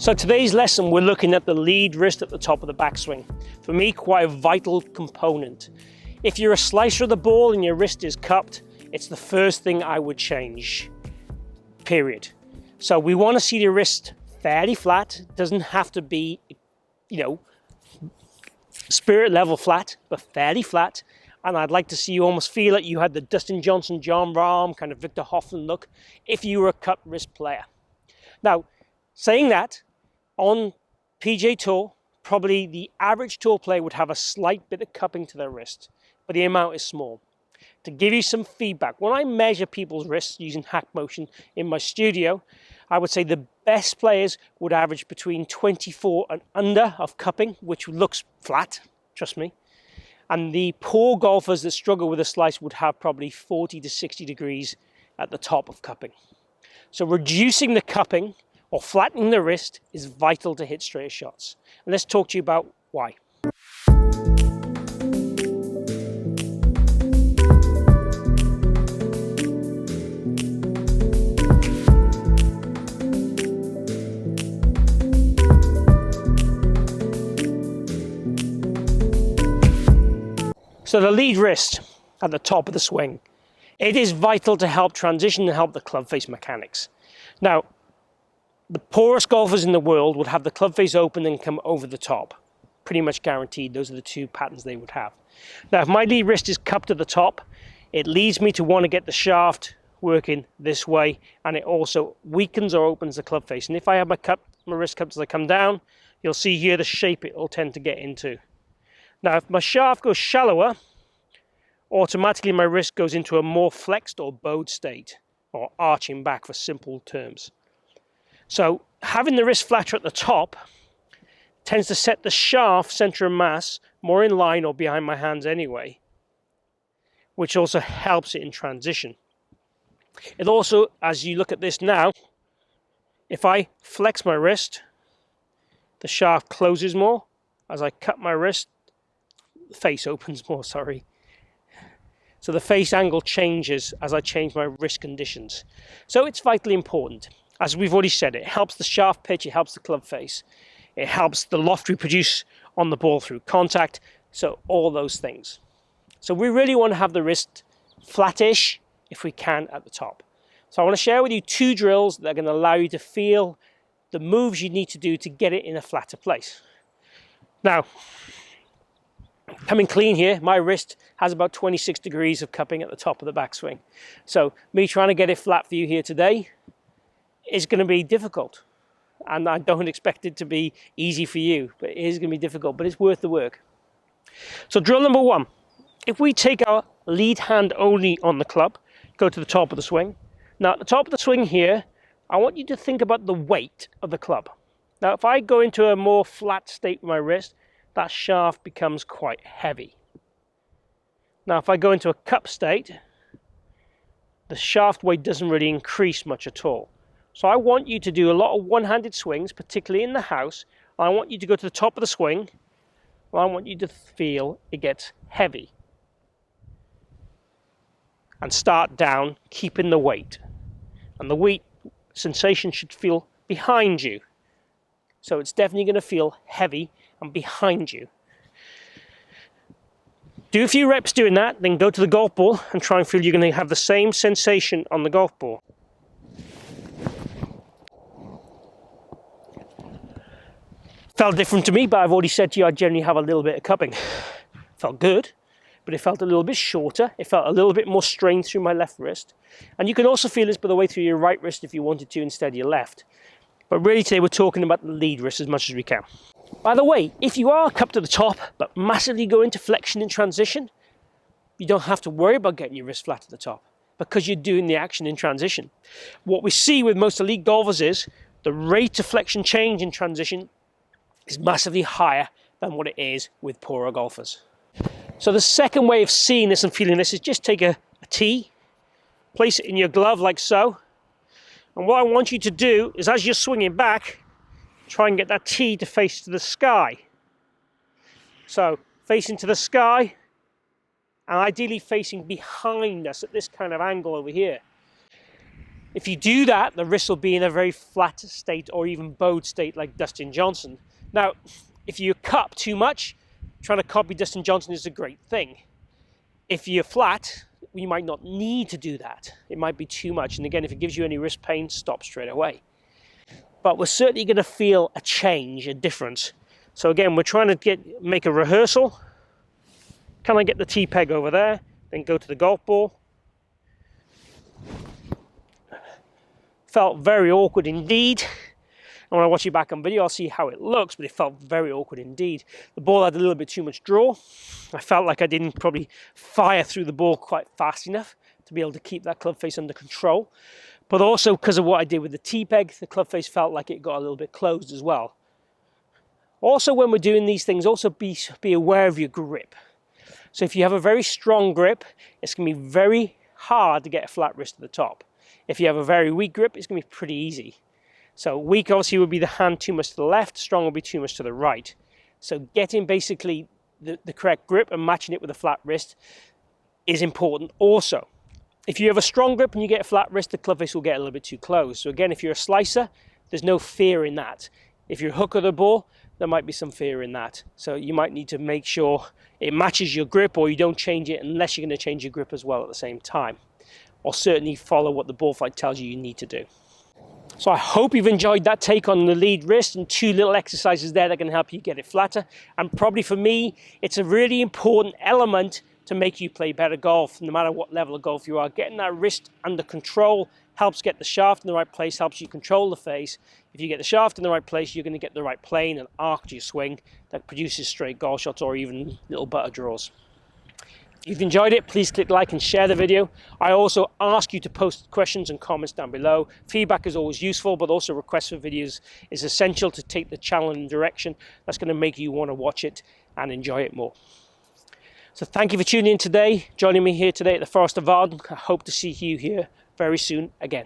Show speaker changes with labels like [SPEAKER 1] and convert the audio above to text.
[SPEAKER 1] So today's lesson, we're looking at the lead wrist at the top of the backswing. For me, quite a vital component. If you're a slicer of the ball and your wrist is cupped, it's the first thing I would change, period. So we want to see the wrist fairly flat. It doesn't have to be, spirit level flat, but fairly flat. And I'd like to see you almost feel like you had the Dustin Johnson, John Rahm, kind of Victor Hoffman look if you were a cupped wrist player. Now, saying that, on PGA Tour, probably the average tour player would have a slight bit of cupping to their wrist, but the amount is small. To give you some feedback, when I measure people's wrists using hack motion in my studio, I would say the best players would average between 24 and under of cupping, which looks flat, trust me. And the poor golfers that struggle with a slice would have probably 40 to 60 degrees at the top of cupping. So reducing the cupping or flattening the wrist is vital to hit straighter shots. And let's talk to you about why. So the lead wrist at the top of the swing, it is vital to help transition and help the club face mechanics. Now, the poorest golfers in the world would have the club face open and come over the top. Pretty much guaranteed, those are the two patterns they would have. Now, if my lead wrist is cupped at the top, it leads me to want to get the shaft working this way, and it also weakens or opens the club face. And if I have my wrist cupped as I come down, you'll see here the shape it will tend to get into. Now, if my shaft goes shallower, automatically my wrist goes into a more flexed or bowed state, or arching back for simple terms. So having the wrist flatter at the top tends to set the shaft center of mass more in line or behind my hands anyway, which also helps it in transition. It also, as you look at this now, if I flex my wrist, the shaft closes more. As I cut my wrist, the face opens more, sorry. So the face angle changes as I change my wrist conditions. So it's vitally important. As we've already said, it helps the shaft pitch, it helps the club face. It helps the loft we produce on the ball through contact. So all those things. So we really want to have the wrist flattish, if we can, at the top. So I want to share with you two drills that are going to allow you to feel the moves you need to do to get it in a flatter place. Now, coming clean here, my wrist has about 26 degrees of cupping at the top of the backswing. So me trying to get it flat for you here today is going to be difficult. And I don't expect it to be easy for you, but it is going to be difficult, but it's worth the work. So drill number one, if we take our lead hand only on the club, go to the top of the swing. Now at the top of the swing here, I want you to think about the weight of the club. Now if I go into a more flat state with my wrist, that shaft becomes quite heavy. Now if I go into a cup state, the shaft weight doesn't really increase much at all. So I want you to do a lot of one-handed swings, particularly in the house. I want you to go to the top of the swing. I want you to feel it gets heavy. And start down, keeping the weight. And the weight sensation should feel behind you. So it's definitely going to feel heavy and behind you. Do a few reps doing that, then go to the golf ball and try and feel you're going to have the same sensation on the golf ball. Felt different to me, but I've already said to you I generally have a little bit of cupping. Felt good, but it felt a little bit shorter. It felt a little bit more strain through my left wrist. And you can also feel this by the way through your right wrist if you wanted to instead of your left. But really today we're talking about the lead wrist as much as we can. By the way, if you are cupped at the top, but massively go into flexion in transition, you don't have to worry about getting your wrist flat at the top because you're doing the action in transition. What we see with most elite golfers is the rate of flexion change in transition is massively higher than what it is with poorer golfers. So the second way of seeing this and feeling this is just take a tee, place it in your glove like so, and what I want you to do is as you're swinging back, try and get that tee to face to the sky. So facing to the sky, and ideally facing behind us at this kind of angle over here. If you do that, the wrist will be in a very flat state or even bowed state like Dustin Johnson. Now, if you cup too much, trying to copy Dustin Johnson is a great thing. If you're flat, you might not need to do that. It might be too much. And again, if it gives you any wrist pain, stop straight away. But we're certainly going to feel a change, a difference. So again, we're trying to make a rehearsal. Can I get the T-peg over there? Then go to the golf ball. Felt very awkward indeed. And when I watch it back on video, I'll see how it looks, but it felt very awkward indeed. The ball had a little bit too much draw. I felt like I didn't probably fire through the ball quite fast enough to be able to keep that club face under control. But also because of what I did with the T-peg, the club face felt like it got a little bit closed as well. Also, when we're doing these things, also be aware of your grip. So if you have a very strong grip, it's going to be very hard to get a flat wrist at the top. If you have a very weak grip, it's going to be pretty easy. So weak obviously would be the hand too much to the left, strong will be too much to the right. So getting basically the correct grip and matching it with a flat wrist is important also. If you have a strong grip and you get a flat wrist, the club face will get a little bit too close. So again, if you're a slicer, there's no fear in that. If you're a hooker of the ball, there might be some fear in that. So you might need to make sure it matches your grip, or you don't change it unless you're going to change your grip as well at the same time. Or certainly follow what the ball flight tells you need to do. So I hope you've enjoyed that take on the lead wrist and 2 little exercises there that can help you get it flatter. And probably for me, it's a really important element to make you play better golf, no matter what level of golf you are. Getting that wrist under control helps get the shaft in the right place, helps you control the face. If you get the shaft in the right place, you're going to get the right plane and arc to your swing that produces straight golf shots or even little butter draws. If you've enjoyed it, please click like and share the video. I also ask you to post questions and comments down below. Feedback is always useful, but also requests for videos is essential to take the channel in a direction that's going to make you want to watch it and enjoy it more. So thank you for tuning in today, joining me here today at the Forest of Arden. I hope to see you here very soon again.